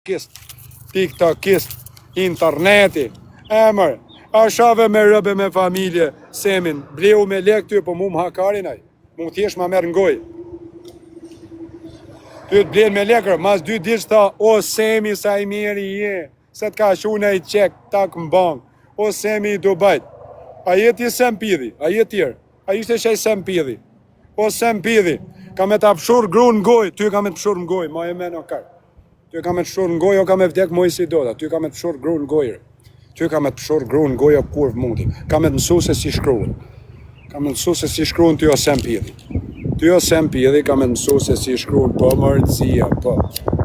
TikTokist, interneti, emër, a shave me rëbe me familje, semin, bleu me lek ty, po mu më hakarin aj, mu thjesht ma merë ngoj. Ty të blen me lekër, mas 2 ditë tha, o semi sa i miri je, se t'ka shune i qek, tak më bang, o semi i Dubajt. A jeti sem pidhi, a jetër, a ishte shaj sem pidhi, o sem pidhi, ka me ta pëshur gru në goj, ty ka me të pëshur në goj, ma e me në karë. Ty ka me të pëshur në goj, o ka me vdek moj si do, ty ka me të pëshur gru në gojrë. Ty ka me të pëshur gru në goj, o kur mundi, ka me të mësu se si shkruun. Ka me të mësu se si shkruun ty o sem pidhi. Ty o sem pidhi ka me të mësu se si shkruun, po mërëzia, po.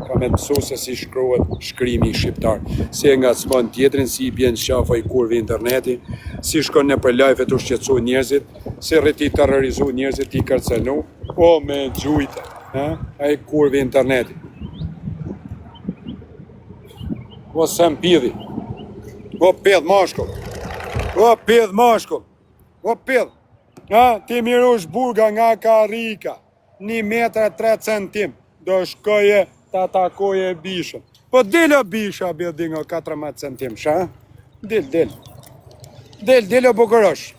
Ka me të mësu se si shkruat shkrimi shqiptar. Se nga s'pon tjetrin, si i bjen shafa i kurvi interneti, si shkon në për lajfe të shqetsu njerëzit, si rriti terrorizu njerëzit i kërcenu, o me gjujte, a i kurvi interneti. O sem pidhi, o pidh mashkull, o pidh mashkull, o pidh, ti mirush burga nga karika, 1 metër 3 centim, do shkoje ta takoje bishën. Po dilo bisha, bjedi nga 14 centim, shë? Dil o bukurosh.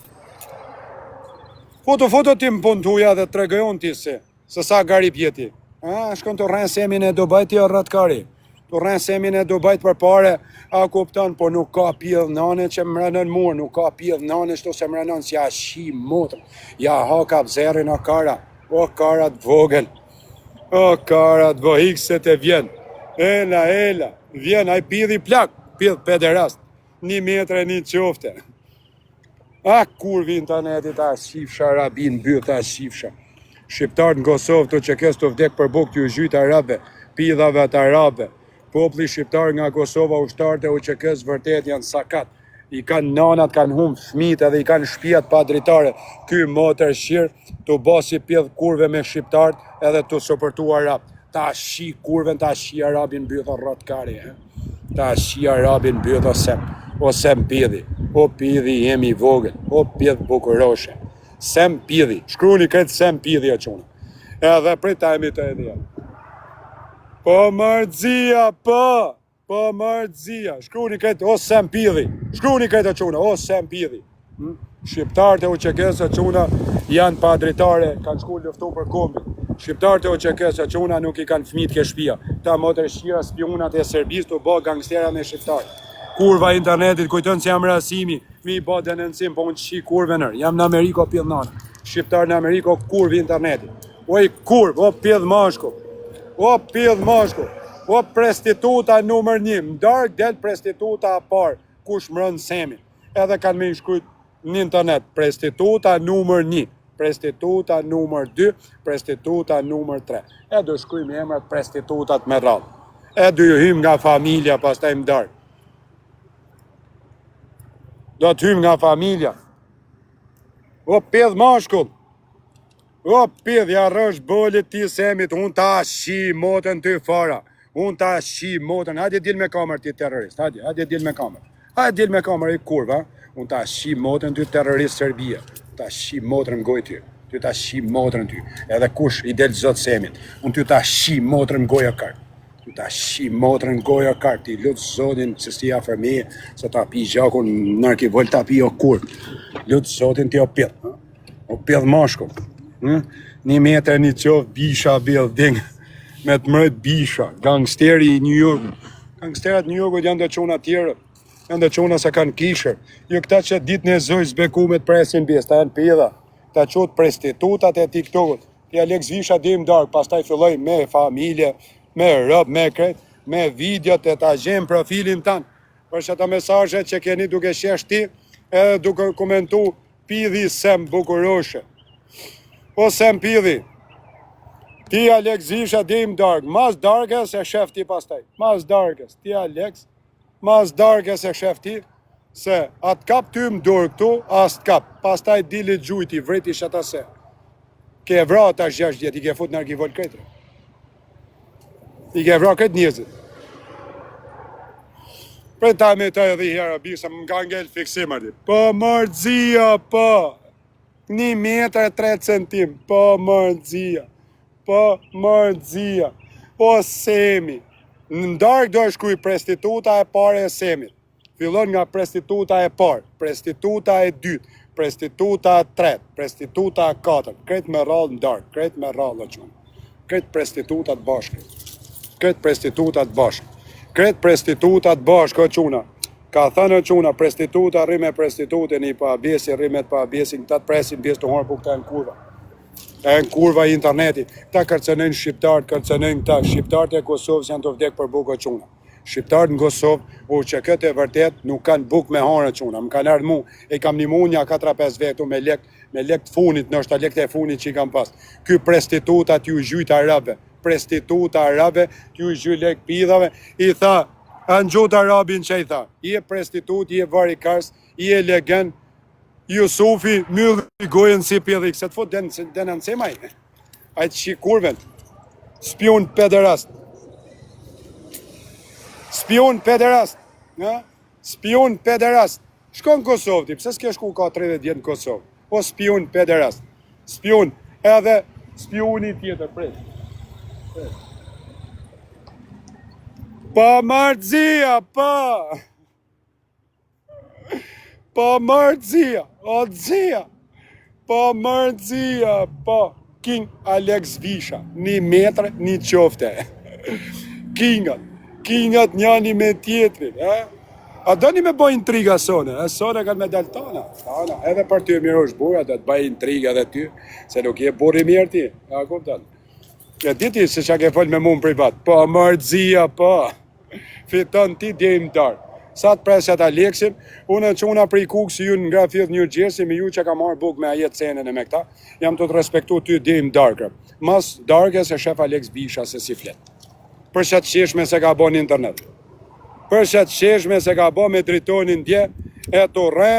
Foto ti më pun tuja dhe të regojon ti se sa garip jeti. Shkon të rrenë semin e Dubajt i o rratkari. Të rrenë semin e Dubajt për pare, a kupton, po nuk ka pjedh nane që më rënën murë, nuk ka pjedh nane shto se më rënën si a shi motër. Ja haka vzerin o kara, o karat vogël, o karat vohik se te vjen. Ela, vjen, a i pidhi plak, pidh pederast, 1 metre 1 qofte. A kurvi internetit, a shifsha rabin, byth a shifsha. Shqiptarët në Kosovë të që kes të vdek për buk të ju gjytë arabe, pidhave të arabe. Popli shqiptar nga Kosova ushtarët e UÇK-s vërtet janë sakat. I kanë nanat, kanë humbë fëmijët edhe i kanë shtëpiat pa dritare. Ky motër shqirë të bosi pjedh kurve me shqiptarët edhe të sopërtu arab. Ta shi kurven, ta shi arabin byth o rrotkari. Ta shi arabin byth o sem pidhi. O pidhi jemi vogël, o pidh bukuroshe. Sem pidhi, shkruni këtë sem pidhi o quna. Edhe pritajmi të edhja. Po mërëzia, po mërëzia, shkruni këtë, o sem pidhi, shkruni këtë o quna, o sem pidhi. Shqiptarët e UÇK-s o quna janë pa dritare, kanë shku luftu për kombit. Shqiptarët e UÇK-s o quna nuk i kanë fëmijët ke shtëpia. Ta motër shqira spionat e Serbisë të bë gangstera me shqiptarë. Kurva internetit, kujton se jam rasimi, mi bë denencim, po unë qi kurve nërë, jam në Ameriko pjedh nanë. Shqiptarë në Ameriko, kurvi internetit. Oj kurv, o pjedh mashko. O pjedh mashko, o prestituta numër 1, mdark del prestituta a parë, kush më rënë semin. Edhe kanë me shkrujt në internet, prestituta numër 1, prestituta numër 2, prestituta numër 3. E do shkrujmë emrat prestitutat me radhë. E do ju hym nga familja, pas taj mdark. Do të hym nga familja. O pjedh mashkull. O pjedh, ja rësh bolit ti semit, unë ta shi motën ty fara. Unë ta shi motën, hajde dil me kamer ti terrorist, hajde dil me kamer. Hajde dil me kamer i kurva, unë ta shi motën ty terrorist Serbia. Ta shi motën goj ty, ty ta shi motën ty. Edhe kush i del zot semit, unë ty ta shi motën goj o kart. Ty ta shi motën goj o kart, ti lutë zotin se si afer me, se ta pi gjakun nërki vol ta pi o kur. Lutë zotin ti o pjedh mashkull. 1 metër 1 qoftë bisha building me të mërët bisha, gangsteri i New York. Gangsterat New Yorkut janë dhe quna tjere, janë dhe quna se kanë kishër. Jo këta që ditë në zoj zbeku me të presin bjes, ta janë pjedha, ta qotë prostitutat e TikTokut, ti Alex Visha dim dark, pas ta i filloj me familje, me rëb, me kret, me videot e ta gjem profilin tanë, për që ta mesazhet që keni duke shesh ti, edhe duke komentu pidhi sem bukuroshe. O sem pidhi, ti Alex Visha dim dark, mas darkës e shef ti pastaj, mas darkës, ti Alex, mas darkës e shef ti, se atë kap ty më dorë këtu, as të kap, pastaj dili gjujti, vreti shata se. Ke vra ta 6 djetë, i ke fut në argivol kretre. I ke vra këtë njëzit. Për ta me të edhe hera, bisa më nga ngell fiksimër. Po mërëzia, po. 1 metër 3 centim, po mërëzia. Po mërëzia. O semi. Në ndark do shkruaj prostituta e parë e Semit. Fillon nga prostituta e parë, prostituta e dytë, prostituta e tretë, prostituta e katërt, krejt me radhë ndark, krejt me radhë çun. Krejt prostitutat bashkë. Krejt prostitutat bashkë. Krejt prostitutat bashkë çuna. Ka thënë çuna, prostituta rri me prostitutën i pa abesi, rri me pa abesin, ta të presin bes të horë këta në kurva. E në kurva i internetit, ta kërcenojnë shqiptarët, kërcenojnë këta, shqiptarët e Kosovës janë të vdek për bukë çuna. Shqiptarët në Kosovë, që këtë e vërtet nuk kanë bukë me harë çuna, më kanë ardhë mu, e kam një munja 4-5 vetu me lek të funit, nështë lek të funit që i kam pas. Ky prostituta t'ju gjyjt arabe, prostituta arabe t'ju gjyjt lek pidhave, i tha, në gjutë arabin që i tha, i e prostitut, i e varikars, i e legen, Jusufi, myllë i gojën si pjedhik, se të fut den në cemaj, a të shikurven, spion pederast, spion pederast, spion pederast, shko në Kosovë ti, pëse s'ke shku ka 30 djetë në Kosovë, o spion pederast, spion, edhe spioni tjetër, prej. Pa mardzia, pa! Pa mardzia, o dzia! Pa mardzia, pa! King Alex Visha, 1 metër, 1 qofte. Kingat njani me tjetrin, A doni me bëj intriga sone, sone kanë me dalë tana, edhe për ty mirë është burra, do të bëj intriga dhe ty, se nuk je burri mirë ti, a kupton? E diti se që ke folë me mu në privat, pa mardzia, pa! Fiton ti djejmë darë. Sa të presjat Aleksin, unë që una prej kukë si ju në Grafith New Jersey, me ju që ka marrë bukë me ajet senën e me këta, jam të të respektu ty djejmë darkë. Mas darkë se shef Alex Visha se si flet. Për që të qeshme se ka bo në internet. Për që të qeshme se ka bo me dritonin dje, e të re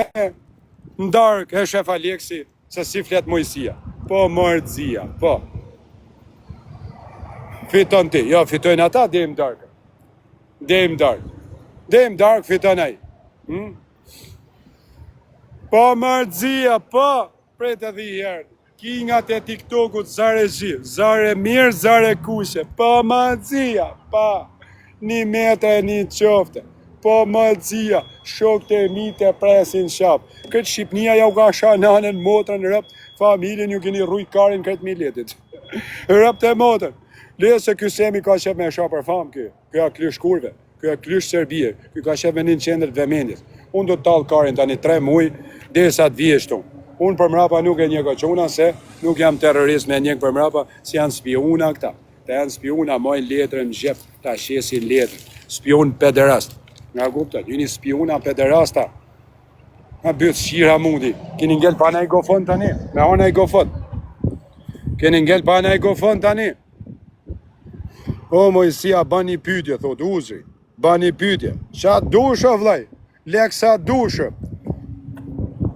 në darkë e shef Aleksi se si flet Mojësia. Po mërdzia, po. Fiton ti, jo, fitojnë ata djejmë darkë. Dejmë darkë. Dejmë darkë fiton aj. Po mërdzia, po, prej të dhiherë. Kingat e TikTokut, zare zhirë, zare mirë, zare kushe. Po mërdzia, po, 1 metër e 1 qofte. Po mërdzia, shokët e mi të presin shapë. Këtë Shqipnia ja u ka shananën, motrën, rëpt, familjen ju keni rrujt karin këtë miletit. Rëpt e motrën. Le se ky Semi ka qef me shapër famë kjo. Kjo a klysh kurve. Kjo e klysh Serbie, kjo ka shef me 1 qendër vëmendjes. Unë do të talë karin tani 3 muj, dhe sa të vjeshtu. Unë për mrapa nuk e një quna, se nuk jam terrorist me një për mrapa, si janë spiona këta. Ta janë spiona, mojnë letrën në gjep, ta shesin letrën. Spion pederast. Nga kuptat, ju një spiona pederasta. Nga bëtë shira mundi. Keni ngell pa na i gofon tani, me ona i gofon. Keni ngell pa na i gofon tani. O Mojësia, ban një pytje, thot Uzri. Ban një pytje. Qa dushë, vlaj? Lek sa dushë.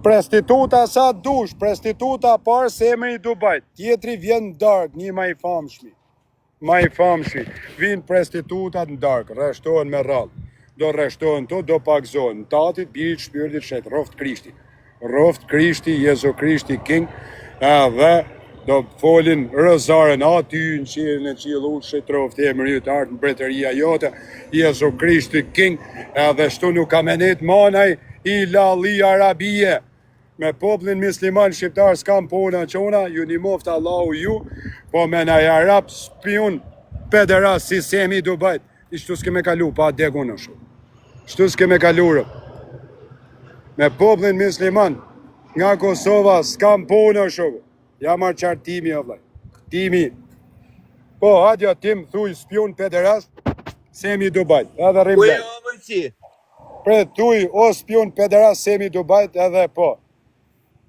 Prostituta sa dush. Prostituta parë Semi i Dubajt. Tjetri vjen në dark, një ma i famshmi. Ma i famshmi. Vinë prostitutat në dark, reshtohen me rrallë. Do reshtohen to, do pakzohen. Në tatit, birit, shpyrtit, shet, roft Krishti. Roft Krishti, Jezu Krishti, King, dhe do folin rëzaren aty në qilën e qilë ullë shetroft e mërit artë në bretëria jote, Jezu Krishti King, edhe shtu nuk ka menet manaj i lalli Arabie. Me poplin musliman shqiptar s'kam pona qona, ju një moft Allahu ju, po me naj Arab spion pederas si Semi i Dubajt, i shtu s'ke me kalu, pa degun në shumë. Shtu s'ke me kalurë. Me poplin musliman nga Kosova s'kam pona shumë. Ja marrë qartë timi, o vlaj. Timi. Po, hadja tim, thuj, spion pederast, Semi i Dubajt, edhe rrim vlaj. Ujo, mësi. Pre, thuj, o spion pederast, Semi i Dubajt, edhe po.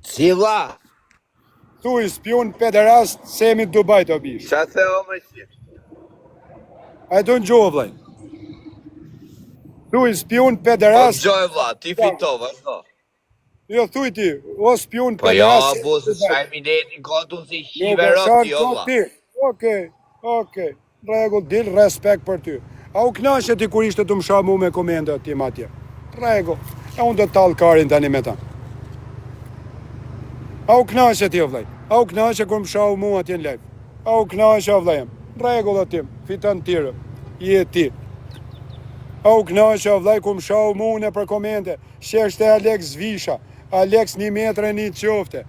Si vla? Thuj, spion pederast, Semi i Dubajt, o bish. Qa the o mësi? A do në gjohë, vlaj. Thuj, spion Po pederast... gjoj vla, ti fito, vazhdo. Jo, thuj ti, o spion Po jo, pederast... bu, se shkaj minetin kontu si shive rëti, jo vla. Okej, regull, dil respekt për ty. A u knashe ti kur ishte të më shamu me komendat tim atje? Regull, e unë do të talë karin tani me ta. A u knashe ti, o vlaj? A u knashe kur më shamu mu atje në live? A u knashe, o vlajem? Regull o tim, fiton tire, je ti. Au knaqë, vllai, kum shau mune për komente. Sheshte Alex Visha. Alex 1 metre 1 qofte.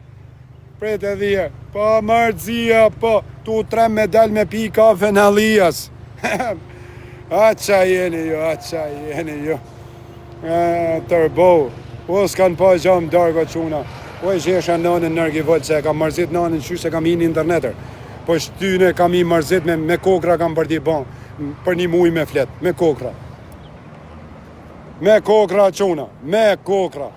Prete dhije. Po mërzia, po. Tu 3 medal me pi kafe në Alias. A qa jeni ju. Tërbo. Po s'kan pa gjam dargo quna. Po e gjesha nënën nërgi vëllë se kam mërzit nënën qy se kam hinë interneter. Po shtyne kam i mërzit me kokra kam për t'i bon. Për 1 muj me flet, me kokra. Me kokra quna, me kokra.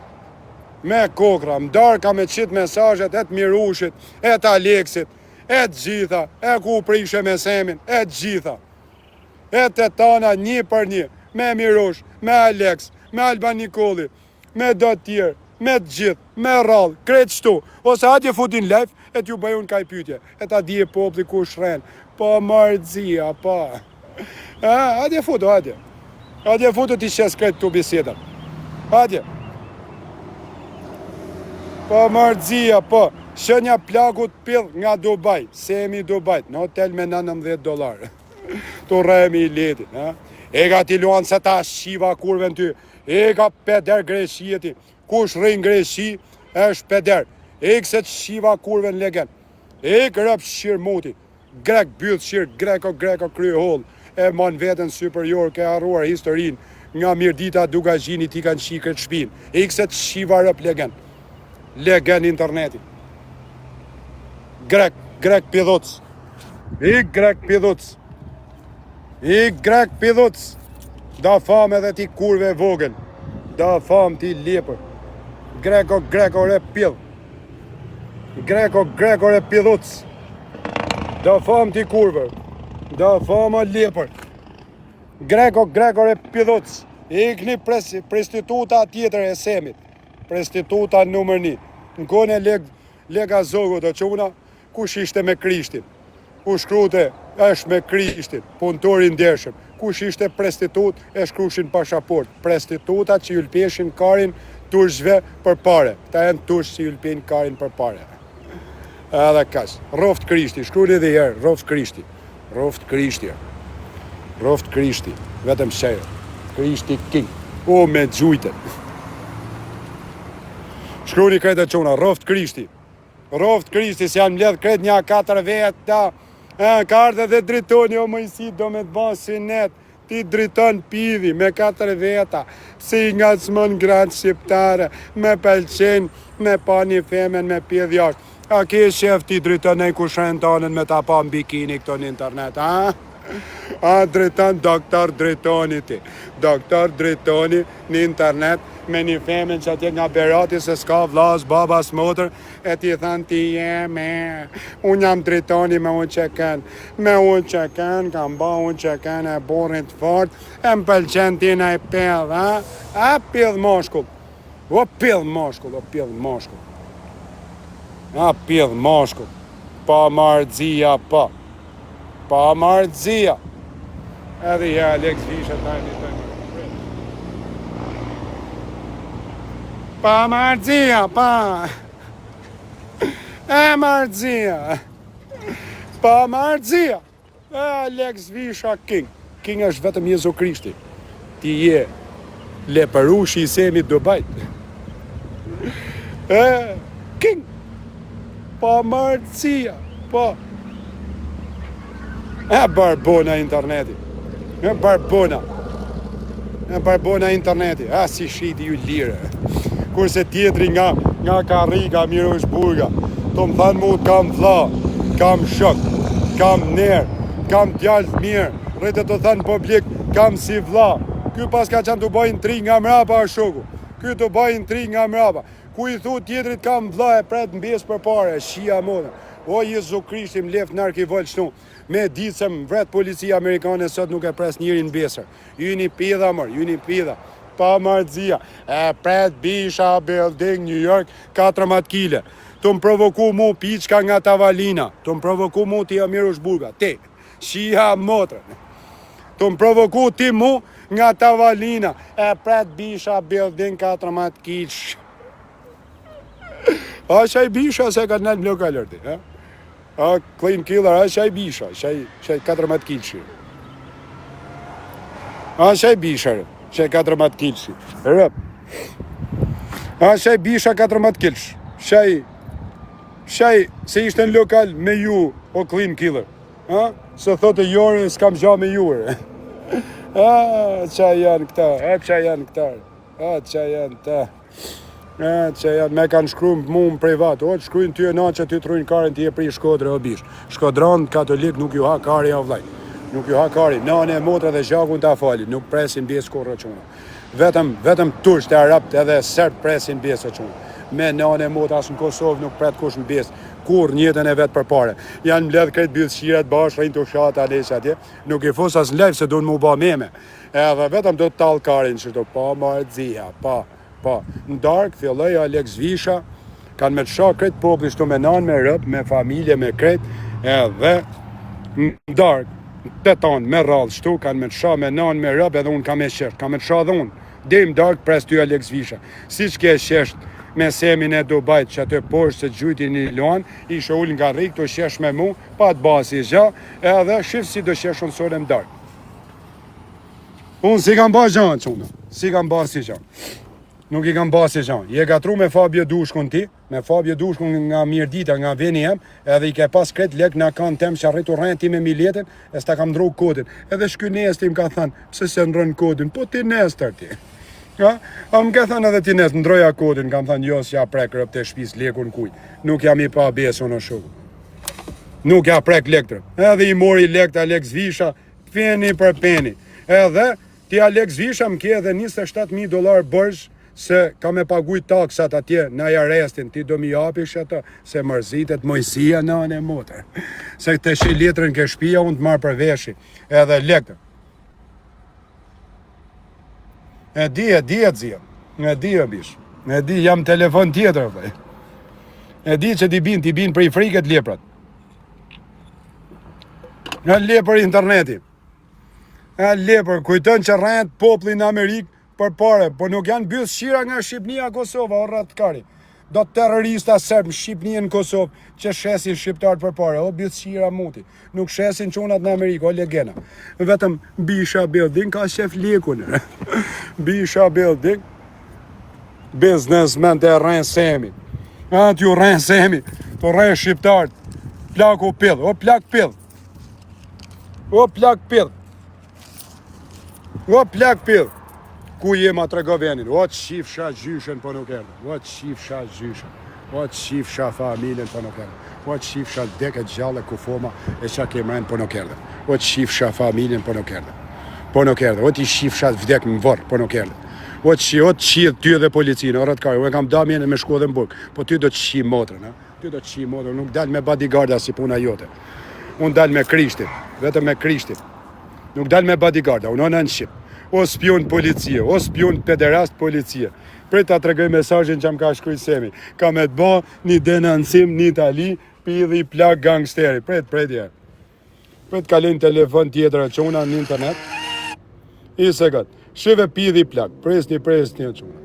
Me kokra, mdarë ka me qitë mesajet, e të Mirushit, e të Aleksit, e të gjitha, e ku prishe me Semin, e të gjitha. E të tana 1 për 1, me Mirush, me Aleks, me Alban Nikoli, me do tjerë, me të gjithë, me rallë, kretë shtu, ose atje futin live, e t'ju bëjun kaj pytje, e ta dje popli ku shrenë, po mërzia, po. Atje futu, atje. Atje futu t'i shes kretë t'u bisedar. Atje. Po mërzia, po. Shënja plakut pill nga Dubai, Semi Dubai, në hotel me $19. Tu remi i letin, e ka t'i luan se ta shiva kurve në ty, e ka peder Greshijeti, kush rrin Greshi, është peder, e këse të shiva kurve në legen, e kërëp shirë muti, grek byllë shirë, greko krye hollë, e man vetën superior ke arruar historin, nga Mirdita Dugazhini ti kanë shikët shpin, e këse të shiva rëp legen interneti. Grek pidhuc, i grek pidhuc, da fam edhe ti kurve vogël, da fam ti lepër, greko re pidh, greko re pidhuc, da fam ti kurve, da fam a lepër, greko re pidhuc, ikni prostituta tjetër e Semit, prostituta numër 1, në kone lega zogu të quna, kush ishte me Krishtin, kush shkrute është me Krishtin, punëtorin ndershëm, kush ishte prostitut e shkrushin pashaport, prostituta që julpeshin karin turshve për pare, ta janë tursh që julpin karin për pare. Edhe kash, roft Krishti, shkruni dhe herë, roft Krishti, vetëm shërë, Krishti king, o me gjujte. Shkruni kretë e quna, roft Krishti, si janë mledh kretë një 4 veta, ka ardhe dhe dritoni, o mëjsi, do me të banë sinet, ti driton pidhi me 4 veta, si nga s'mon gratë shqiptare, me pelqen, me pa një femen, me pidhi jashtë. A ke shef ti driton e ku shenë tonën me ta pa në bikini këto në internet, a? A driton doktor Dritoni ti, doktor Dritoni në internet, me një femen që atje nga Berati se s'ka vlas, babas, motër, e ti thënë ti me, unë jam Dritoni me unë që kënë, kam ba unë që kënë e borit fort, e më pëlqen ti në i pidh, a pidh moshkull, a pidh moshkull, pa mardzia, pa mardzia, edhe ja Alex Visha tajni të një. Pa mardzia, pa mardzia, Alex Visha king është vetëm Jezu Krishti, ti je leperushi i Semit Dubajt, king, pa mardzia, pa, barbona interneti, barbona interneti, si shiti ju lire, kurse tjetri nga Karrika, Mirushburga, të më thanë mu kam vlla, kam shok, kam ner, kam djallë mirë, rritë të thanë publik, kam si vlla, ky pas ka qenë të bajnë 3 nga mrapa a shoku, ku i thu tjetrit kam vlla e pret në besë për pare, shia modën, o Jezu Krishti më lef narki volë shtu, me ditë se më vret policia amerikane sot nuk e pres njëri në besër, ju një pidha, pa mardzia, e pret Bisha Building, New York, 14 kile, të më provoku mu piçka nga Tavalina, të më provoku mu ti Mirushburga, ti, shia motër, të më provoku ti mu nga Tavalina, e pret Bisha Building, 14 kile, a shaj Bisha se ka nëllë blok alerti, a clean killer, a shaj Bisha, shaj 14 kile, A shaj bisha, shaj 14 kilshi. Rëp. A shaj bisha 14 kilsh. Shaj se ishte në lokal me ju, o clean killer. A? Se thotë jore, s'kam gja me juër. Qa janë këta, qa janë këta. Qa janë ta. Që janë me kanë shkru mu më privat. O, të shkrujnë ty e na që ty të rujnë karen ty e pri Shkodrë o bish. Shkodran katolik nuk ju ha kari o vlaj. Nuk ju ha kari. Nane, motra dhe zhakun të afali. Nuk presin bjes kur rëquna. Vetëm tursh të arapt edhe serb presin bjes rëquna. Me nane, motra asë në Kosovë nuk pret kush në bjes. Kur njëtën e vetë për pare. Janë mbledh këtë bjësqirat bashkë, rejnë të shatë alesh atje. Nuk i fos as në lejf se du në mu ba meme. Edhe vetëm do të talë karin që pa marë dzija, pa. Në dark, filloj Alex Visha, kanë me të shak kretë popli shtu me nanë, me rëp, me familje, me kretë, edhe në dark, të tanë, me rrallë shtu, kanë me të shak me nanë, me rëp, edhe unë kam e shërë, kam me të shak dhe unë. Dim dark, pres ty Alex Visha. Si që ke sheshtë me semin e Dubajt, që atë poshtë se gjujti një luan, ishe ullë nga rikë, të shesh me mu, pa të basi zha, edhe shifë si do shesh unë sole më dark. Unë si kam ba gjanë qënë, si kam ba si gjanë. Nuk i kam basi gjanë. Je gatru me Fabio Dushkun ti, me Fabio Dushkun nga mirë dita, nga veni jem, edhe i ke pas kretë lek nga kanë tem që arritu rrejnë ti me miletin, e s'ta kam ndru kodin. Edhe shky nesti më ka thënë, pse se ndrojnë kodin, po ti nestër ti. A më ka thënë edhe ti nest, ndroja kodin, kam thënë, jo s'ja prek rëp të shpis lekun kuj. Nuk jam i pa beso në shukë. Nuk ja prek lektër. Edhe i mori lekt Alex Visha, peni për peni. Edhe ti Alex Visha më ke edhe $27,000 bërsh, se ka me paguj taksat atje në arestin, ti do mi japish ato, se mërzitet mojësia në anë e motër. Se të shi letrën ke shpia, unë të marrë për veshi, edhe lektër. E di e zia, e di e bish, e di jam telefon tjetër, dhe. E di që ti bin për i friket leprat. Në lepër interneti. E lepër, kujton që rrejt poplin në Amerikë, për pare, po nuk janë bjës shira nga Shqipnia Kosova, o rratë kari. Do terrorista serbë në Shqipnia në Kosovë, që shesin shqiptarët për pare, o bjës shira muti. Nuk shesin qunat në Amerikë, o legena. Vetëm Bisha Building ka shef lekun. Bisha Building, businessman të rrenë semi. T'ju rrenë semi, të rrenë shqiptarët. Plak o pill, o plak pill. O plak pill. O plak pill. Ku jema të rego venin, o të shifsha gjyshen për nuk erdhe, o të shifsha gjyshen, o të shifsha familjen për nuk erdhe, o të shifsha deket gjallë ku foma e qa kemren për nuk erdhe, o të shifsha familjen për nuk erdhe, o të shifsha vdek në vërë për nuk erdhe, o të shidh ty dhe policinë, o rëtë kari, o e kam damjen e me shku dhe mbuk, po ty do të shi motrën, nuk dal me bodyguarda si puna jote, unë dal me krishtit, vetëm me krishtit, nuk dal me bodyguarda, unë në Shqip. O spion policie, o spion pederast policie. Pre ta të regoj mesajin që më ka shkruj semi. Ka me të ba një denancim një Itali, pidhi plak gangsteri. Pret ja. Pret kalin telefon tjetër e quna në internet. I se gatë. Shive pidhi plak. Presni e quna.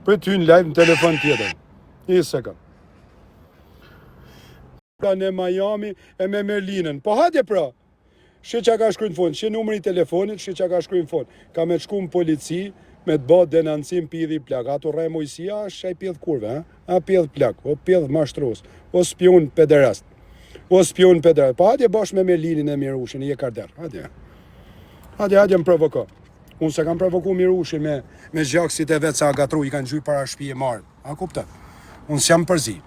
Pret hynë live në telefon tjetër. I se gatë. Pra në Miami e me Merlinën. Po hadje pra. Shë që ka shkruj në fond, shë numëri telefonit, shë që ka shkruj në fond. Ka me të shku në polici, me të bët denancim pidhi plak. Ato rej mojësia, shë pidh kurve, a pidh plak, o pidh mashtros, o spion pederast. Pa hadje bash me Merlinin e Mirushin, i e karder, hadje. Hadje më provoko. Unë se kam provoku Mirushin me zhjaksit e vetë sa agatru, i kanë gjuj para shpi e marë. A kupta? Unë s'jam përzi.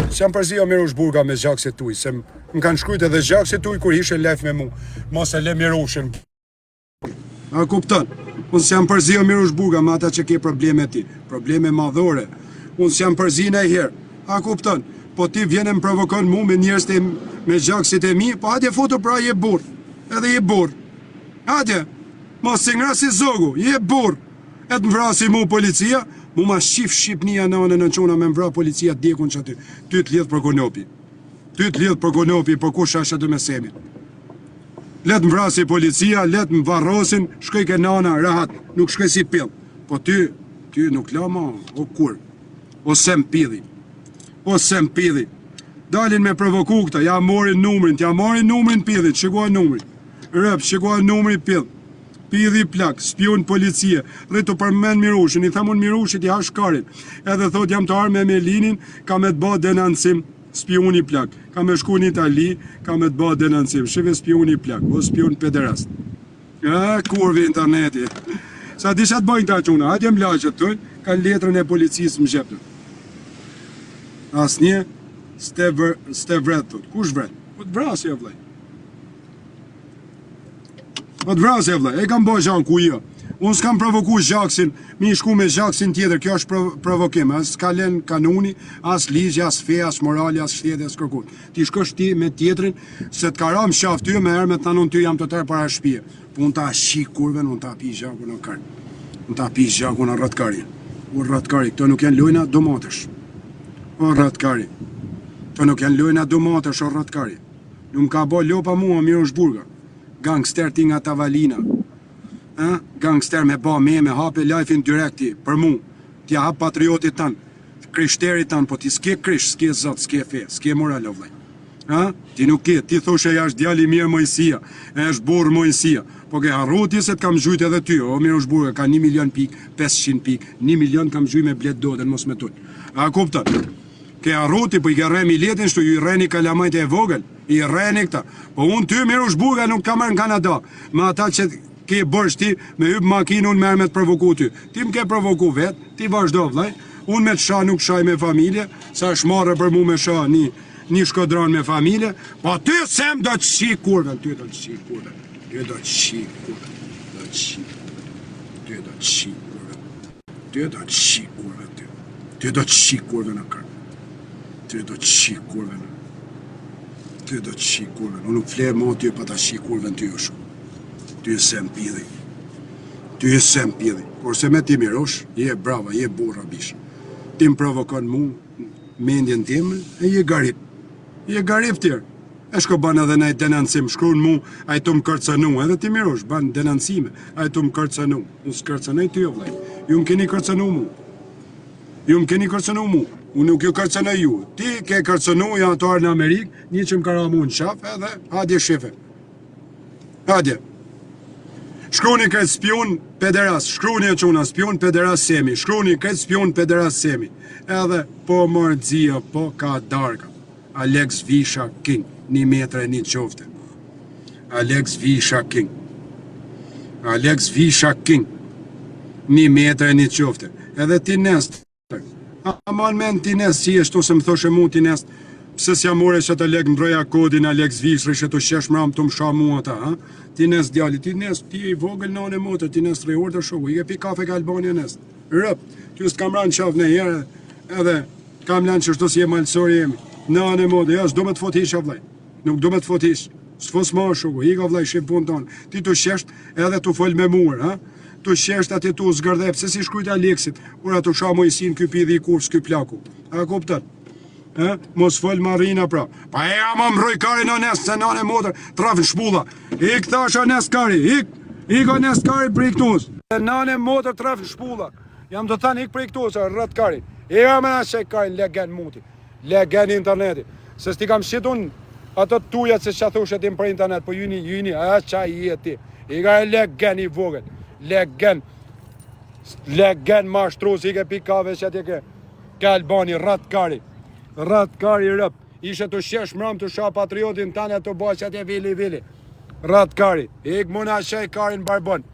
S'jam përzi o Mirush Burga me zhjaksit tuj, se më kanë shkrujt edhe zhjaksit tuj kur ishe lef me mu, mos e le Mirushin. A kupton? Unë s'jam përzi o Mirush Burga me ata që ke probleme ti, probleme madhore. Unë s'jam përzi në herë, a kupton? Po ti vjene më provokon mu me njerës të me zhjaksit e mi, po atje foto pra je burr, edhe je burr. Atje, mos si ngra si zogu, je burr. Et më vrasi mu policia, mu ma shqif Shqipnia në anë në qona me më vra policia të dekun që aty. Ty të lidh për konopi. Për kush ashtë aty me semin. Let më vrasi policia, let më varrosin, shkoj ke nana, rahat, nuk shkoj si pill. Po ty nuk lama, o kur. O sem pidhi. Dalin me provoku këta, ja morin numrin pidhit, shikua numrin. Rëp, shikua numri pill. pidhi plak, spion policie, dhe të përmen Mirushin, i thamun Mirushit i hash karin, edhe thot jam të arme me Linin, ka me të ba denancim, spioni plak, ka me shku në Itali, ka me të ba denancim, shive spioni plak, o spion pederast. Kurvi interneti. Sa disha të bajnë ta quna, atje më laqët të, kanë letrën e policisë më gjeptë. Asnjë, ste vret, thot, kush vret? Po të vrasje, vllai. Po të vrasje, vllai, e kam bëjë gjanë ku jo. Unë s'kam provoku Zhaksin, mi shku me Zhaksin tjetër, kjo është provokim, as s'ka len kanuni, as ligje, as fe, as morali, as shtete, as kërkut. Ti shkosh ti me tjetrin, se të karam shaf ty, me herë me të thanon ty jam të tërë para shpije. Po unë ta shik kurven, unë ta pi Zhaku në karë. Unë ta pi Zhaku në rratkari. O rratkari, këto nuk janë lojna domatësh. O rratkari. Këto nuk janë lojna domatësh, o rratkari. Nuk më ka bo lopa mua, Mirosh Burga. Gangster ti nga Tavalina. Gangster me ba me hape life-in direkti për mu, ti hap patriotit tanë, krishterit tanë, po ti s'ke krish, s'ke zot, s'ke fe, s'ke moral o vllai. Ti nuk ke, ti thoshe ja është djali mirë Mojësia, e është burë Mojësia, po ke harruti se të kam gjujt edhe ty, o Mirosh Burga, ka 1 milion pik, 500 pik, 1 milion kam gjuj me blet doden, mos me tull. A kupton? Ke harruti, po i ke rremi letin, shtu ju i rreni kalamajt e vogël, i rreni këta, po unë ty Mirosh Burga nuk kam marrë në Kanada, me ata që ke bërsh ti me hyp makinë unë merë me të provoku ty. Ti më ke provoku vetë, ti vazhdo vllai. Unë me të sha nuk shaj me familje, sa shmarë për mu me sha një shkodran me familje, po ty sem do të shik kurven, ty do të shik kurven, ty do të shik kurven, do të shik, ty do të shik kurven, ty do të shik kurven, ty do të shik kurven në kërë, ty do të shik kurven, ty do të shik kurven, unë nuk flerë mo ty pa ta shik kurven ty u shumë. Ty e sem pidhi. Ty e sem pidhi. Kurse me ti Mirosh, je brava, je burra bish. Ti më provokon mu, mendjen tim, e je garip. Je garip tjerë. E shko ban edhe najt denancim, shkruan mu, a i të më kërcënu, edhe ti Mirosh, ban denancime, a i të më kërcënu. Unë s'kërcënej ty o vllai. Ju më keni kërcënu mu. Ju më keni kërcënu mu. Unë nuk ju kërcënej ju. Ti ke kërcënu, janë të arë në Amerikë, një që më kara mu në shaf, edhe hadje shefe. Hadje. Shkruni këtë spion pederas, shkruni e quna spion pederas semi, shkruni këtë spion pederas semi, edhe po mërzia, po ka darka. Alex Visha King, 1 metre e 1 qofte. Alex Visha King. Alex Visha King, 1 metre e 1 qofte. Edhe ti nest, aman men ti nest, si eshtu se më thoshe mu ti nest, pse s'ja more që të lek mbroja kodin Alex Vishri që të shesh mram të më sha mua ta, ti nes djali, ti nes, ti i vogël në anë e motër, ti nes 3 orë të shoku, i ke pi kafe ka Albania nes, rëp, ty s'kam ranë qaf në herë, edhe kam lanë që shto si e malësori jemi, në anë e motër, ja, s'do me të fotish a vllai, nuk do me të fotish, s'fos ma shoku, i ka vllai shqip pun tonë, ti të shesht edhe të fol me murë, të shesht ati tu zgërdhep, se si shkrujt Aleksit, ura të sha Mojsin ky pidhi i kurës ky plaku, a kuptën? Mos fol Marina pra. Pa e ama mbroj kari në nes, se në anë e motër, trafin shpulla. Ik thasha nes kari, ik o nes kari për iktus. Në anë e motër trafin shpulla. Jam do thanë ik për iktus, rrët kari. E ama në shek kari, legen muti. Legen interneti. Se sti kam shqitun ato tujat se shathushet im për internet, po juni, a qa i e ti. I ka e legen i vogën. Legen mashtru, si ke pikave që ati ke Albani, rrët kari. Rratë kari rëp, ishe të shesh mram të sha patriotin tane të bëj që atje vili. Rratë kari, ik muna shej karin barbon.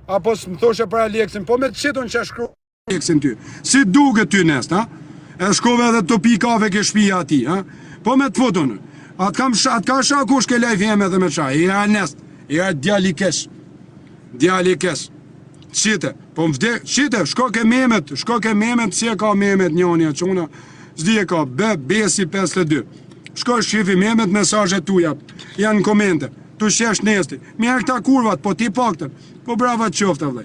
Apo s'më thoshe për Aleksin, po me të qitun që shkru Aleksin ty. Si duke ty nest, E shkove edhe të pi kafe ke shpia ati, Po me të futun. Atë ka sha kush ke lejf jeme dhe me qa. I ra nest, i ra djali kesh. Djali kesh. Qite, po më vdek, qite, shko ke memet, si e ka memet njënja quna. Zdi e ka, besi 52. Shko shifi memet mesazhet tuja, janë në komente, tu shesh nesti. Mjerë këta kurvat, po ti paktën, po brava të qofta vllai.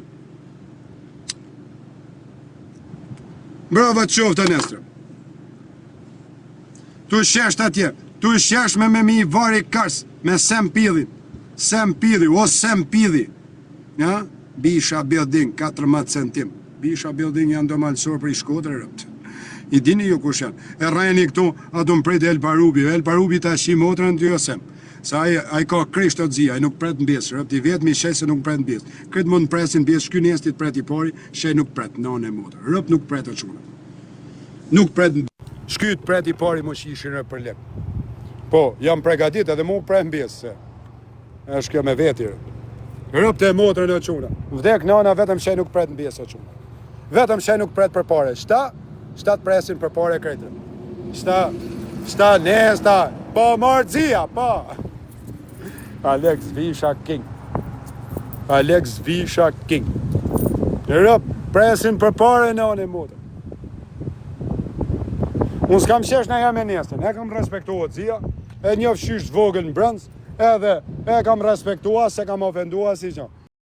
Brava të qofta nestër. Tu shesh atje, tu shesh me mi vari kars, me sem pidhin, o sem pidhi. Bisha Building, 14 centim. Bisha Building janë do malësor për i Shkodër rëpt. I dini ju kush janë. E rajni këtu, ato më prejtë El Parubi ta shi motrën të josem. Sa ai ka krisht të dzia, ai nuk pret mbes, rëpt i vetë mi shej se nuk pret mbes. Këtë mund presin mbes, shky nestit pret i pari, shej nuk pret, nane motor. Rëpt nuk pret të quna. Nuk pret mbes. Shkyt pret i pari mo shishin e për lek. Po, jam pregadit edhe mu pret mbes, se. Është kjo me veti, rëpt e motrën e quna. Vdek nana vetëm shej nuk pret mbes e quna. Vetëm shej nuk pret për pare. Shtat presin për pare kretër. Shta nesta, po marëzia, po. Alex Visha King. Alex Visha King. Rëp, presin për pare në anë e motë. Unë s'kam qesh në jam e nesën, e kam respektua zia, e një fshysh vogël në brëndës, edhe e kam respektua se kam ofendua si që.